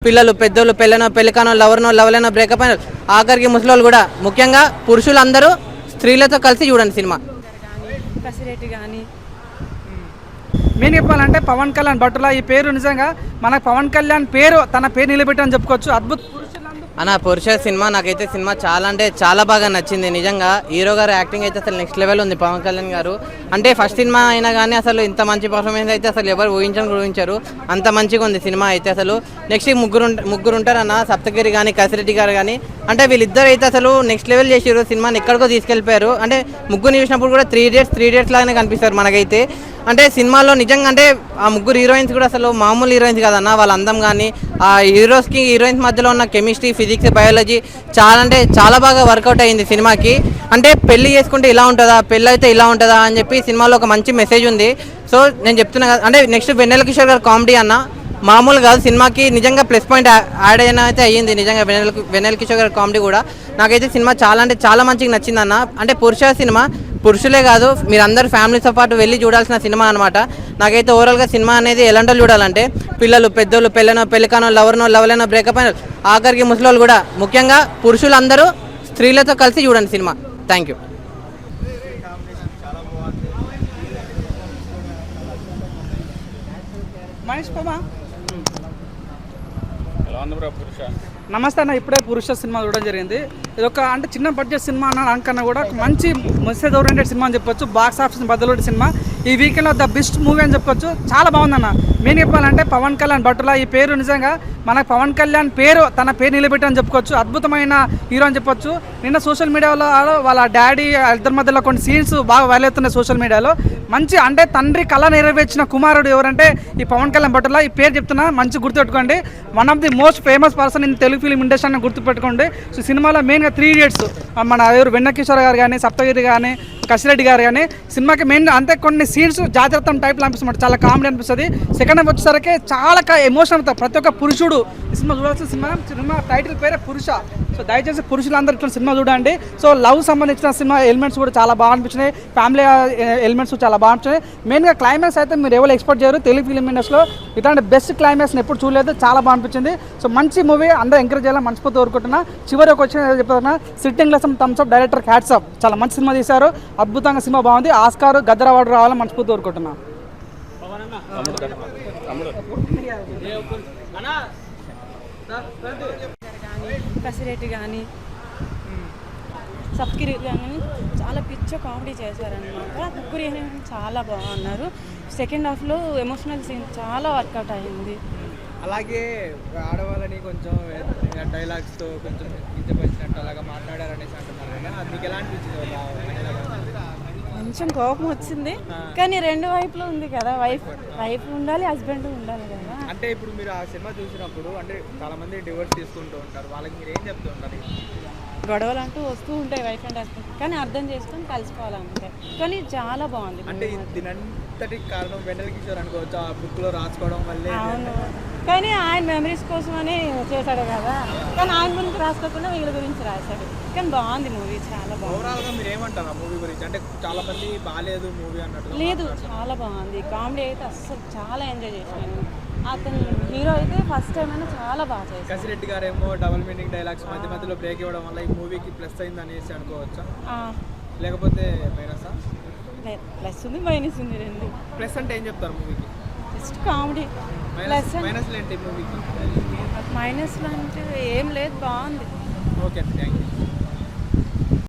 పిల్లలు పెద్దోళ్ళు పెళ్ళికానో లవర్నో లవలైన బ్రేకప్ అయిన ఆఖరికి ముసలోళ్ళు కూడా ముఖ్యంగా పురుషులందరూ స్త్రీలతో కలిసి చూడండి సినిమా. కసిరెడ్డి కానీ మెయిన్ చెప్పాలంటే పవన్ కళ్యాణ్ బట్టుల ఈ పేరు నిజంగా మనకు పవన్ కళ్యాణ్ పేరు తన పేరు నిలబెట్టని చెప్పుకోవచ్చు. అద్భుత అన్న పురుష సినిమా నాకైతే సినిమా చాలా అంటే చాలా బాగా నచ్చింది. నిజంగా హీరో గారు యాక్టింగ్ అయితే అసలు నెక్స్ట్ లెవెల్ ఉంది. పవన్ కళ్యాణ్ గారు అంటే ఫస్ట్ సినిమా అయినా కానీ అసలు ఇంత మంచి పర్ఫార్మెన్స్ అయితే అసలు ఎవరు ఊహించరు. అంత మంచిగా ఉంది సినిమా అయితే. అసలు నెక్స్ట్ ముగ్గురు ఉంటారన్న, సప్తగిరి కానీ కసిరెడ్డి గారు కానీ, అంటే వీళ్ళిద్దరు అయితే అసలు నెక్స్ట్ లెవెల్ చేసారు. సినిమాని ఎక్కడికో తీసుకెళ్ళిపోయారు. అంటే ముగ్గురు చూసినప్పుడు కూడా త్రీ ఇడియట్స్ లాగానే కనిపిస్తారు మనకైతే. అంటే సినిమాలో నిజంగా అంటే ఆ ముగ్గురు హీరోయిన్స్ కూడా అసలు మామూలు హీరోయిన్స్ కాదన్న. వాళ్ళ అందం కానీ ఆ హీరోస్కి హీరోయిన్స్ మధ్యలో ఉన్న కెమిస్ట్రీ, ఫిజిక్స్, బయాలజీ చాలా అంటే చాలా బాగా వర్కౌట్ అయ్యింది సినిమాకి. అంటే పెళ్లి చేసుకుంటే ఇలా ఉంటుందా, పెళ్ళి అయితే ఇలా ఉంటుందా అని చెప్పి సినిమాలో ఒక మంచి మెసేజ్ ఉంది. సో నేను చెప్తున్నా కదా, అంటే నెక్స్ట్ వెన్నెల కిషోర్ గారు కామెడీ అన్న మామూలు కాదు. సినిమాకి నిజంగా ప్లస్ పాయింట్ యాడ్ అయినా అయితే అయ్యింది. నిజంగా వెన్నెల కిషోర్ గారి కామెడీ కూడా నాకైతే సినిమా చాలా అంటే చాలా మంచిగా నచ్చింది అన్న. అంటే పురుష సినిమా పురుషులే కాదు మీరందరూ ఫ్యామిలీతో పాటు వెళ్ళి చూడాల్సిన సినిమా అనమాట. నాకైతే ఓవరాల్గా సినిమా అనేది ఎలాంటి చూడాలంటే పిల్లలు పెద్దోళ్ళు పెళ్ళికానో లవర్నో లవలైన బ్రేకప్ అయిన ఆఖరికి ముసలోళ్ళు కూడా ముఖ్యంగా పురుషులందరూ స్త్రీలతో కలిసి చూడండి cinema. Thank you. Mahesh Baba నమస్తే అన్న. ఇప్పుడే పురుష సినిమా చూడడం జరిగింది. ఇది ఒక అంటే చిన్న బడ్జెట్ సినిమా అన్న అనుకన్నా కూడా మంచి మెసేజ్ ఓరియంటెడ్ సినిమా అని చెప్పొచ్చు. బాక్స్ ఆఫీస్ బద్దలుడి సినిమా ఈ వీకెండ్లో ద బెస్ట్ మూవీ అని చెప్పొచ్చు. చాలా బాగుందన్న. మెయిన్ చెప్పాలంటే పవన్ కళ్యాణ్ బట్టుల ఈ పేరు నిజంగా మనకు పవన్ కళ్యాణ్ పేరు తన పేరు నిలబెట్టని చెప్పుకోవచ్చు. అద్భుతమైన హీరో అని చెప్పొచ్చు. నిన్న సోషల్ మీడియాలో వాళ్ళ డాడీ ఇద్దరి మధ్యలో కొన్ని సీన్స్ బాగా వైరల్ అవుతున్నాయి సోషల్ మీడియాలో. మంచి అంటే తండ్రి కళ నెరవేర్చిన కుమారుడు ఎవరంటే ఈ పవన్ కళ్యాణ్ బట్టుల. ఈ పేరు చెప్తున్నా మంచి గుర్తుపెట్టుకోండి. One of the most famous person in Telugu film industry అని గుర్తుపెట్టుకోండి. సో సినిమాలో మెయిన్గా త్రీ ఇడియట్స్ మన ఎవరు వెన్నెల కిషోర్ గారు కానీ, సప్తగిరి కానీ, కసిరెడ్డి గారు కానీ సినిమాకి మెయిన్ అంతే కొన్ని సీన్స్ జాగ్రత్త టైప్లో అనిపిస్తుంది. చాలా కామెడీ అనిపిస్తుంది. సెకండ్ హాఫ్ వచ్చేసరికి చాలా ఎమోషన్ అవుతుంది. ప్రతి ఒక్క పురుషుడు ఈ సినిమా చూడాల్సిన సినిమా టైటిల్ పేరే పురుష. సో దయచేసి పురుషులందరూ ఇట్లా సినిమా చూడండి. సో లవ్ సంబంధించిన సినిమా ఎలిమెంట్స్ కూడా చాలా బాగా అనిపించినాయి. ఫ్యామిలీ ఎలిమెంట్స్ చాలా బాగా అనిపించినాయి. మెయిన్గా క్లైమాక్స్ అయితే మీరు ఎవరు ఎక్స్పెక్ట్ చేయరు. తెలుగు ఫిలిం ఇండస్ట్రీలో ఇట్లాంటి బెస్ట్ క్లైమాక్స్ని ఎప్పుడు చూడలేదు. చాలా బాగా అనిపించింది. సో మంచి మూవీ అందరూ ఎంకరేజ్ చేయాలని మనస్ఫూర్తి కోరుకుంటున్నా. చివరికి వచ్చిన చెప్తున్నా sitting lesson thumbs up director hats off. చాలా మంచి సినిమా తీశారు. అద్భుతంగా సినిమా బాగుంది. ఆస్కార్ గద్దర్ అవార్డు రావాలని మనస్ఫూర్తి కోరుకుంటున్నా. కసిరెడ్డి కానీ సప్తగిరి కానీ చాలా పిచ్చ కామెడీ చేశారనమాట. ముగ్గురు చాలా బాగున్నారు. సెకండ్ హాఫ్లో ఎమోషనల్ సీన్ చాలా వర్కౌట్ అయ్యింది. అలాగే ఆడవాళ్ళని కొంచెం డైలాగ్స్తో కొంచెం కించపరిచినట్టు అలాగా మాట్లాడారనేసి అంటున్నారు కదా, అది మీకు ఎలా అనిపించింది? కొంచెం కోపం వచ్చింది, కానీ రెండు వైపులో ఉంది కదా. వైఫ్ ఉండాలి, హస్బెండ్ ఉండాలి కదా. అంటే ఇప్పుడు మీరు ఆ సినిమా చూసినప్పుడు అంటే చాలా మంది డివోర్స్ తీసుకుంటూ ఉంటారు, వాళ్ళకి మీరు ఏం చెప్తూ ఉంటారు? గొడవలు అంటూ వస్తూ ఉంటాయి వైఫ్ అండ్ హస్బెండ్, కానీ అర్థం చేసుకొని కలిసిపోవాలంటే. కానీ చాలా బాగుంది. అంటే దీనంతటి కారణం వెన్నెల కిషోర్ అనుకోవచ్చు. ఆ బుక్లో రాసుకోవడం వల్లే. అవును, కానీ ఆయన మెమరీస్ కోసం అని చేశాడు కదా. కానీ ఆయన గురించి రాసుకోకుండా వీళ్ళ గురించి రాశాడు. కానీ బాగుంది మూవీ, చాలా బాగుంది. ఓవరాల్గా మీరు ఏమంటారు ఆ మూవీ గురించి? అంటే చాలా మంది బాగాలేదు మూవీ అన్నట్టు. లేదు, చాలా బాగుంది. కామెడీ అయితే అస్సలు చాలా ఎంజాయ్ చేశాను. అతను హీరో అయితే ఫస్ట్ టైం అయినా చాలా బాగా చేశారు. కసిరెడ్డి గారు ఏమో డబుల్ మీనింగ్ డైలాగ్స్ మధ్య మధ్యలో బ్రేక్ ఇవ్వడం వల్ల ఈ మూవీకి ప్లస్ అయింది అనేసి అనుకోవచ్చా, లేకపోతే మైనసా? ప్లస్ ఉంది, మైనస్ ఉంది, రెండు. ప్లస్ అంటే ఏం చెప్తారు మూవీకి? Just comedy. మైనస్లు ఏంటి మూవీకి? మైనస్లు అంటే ఏం లేదు, బాగుంది. Okay, thank you.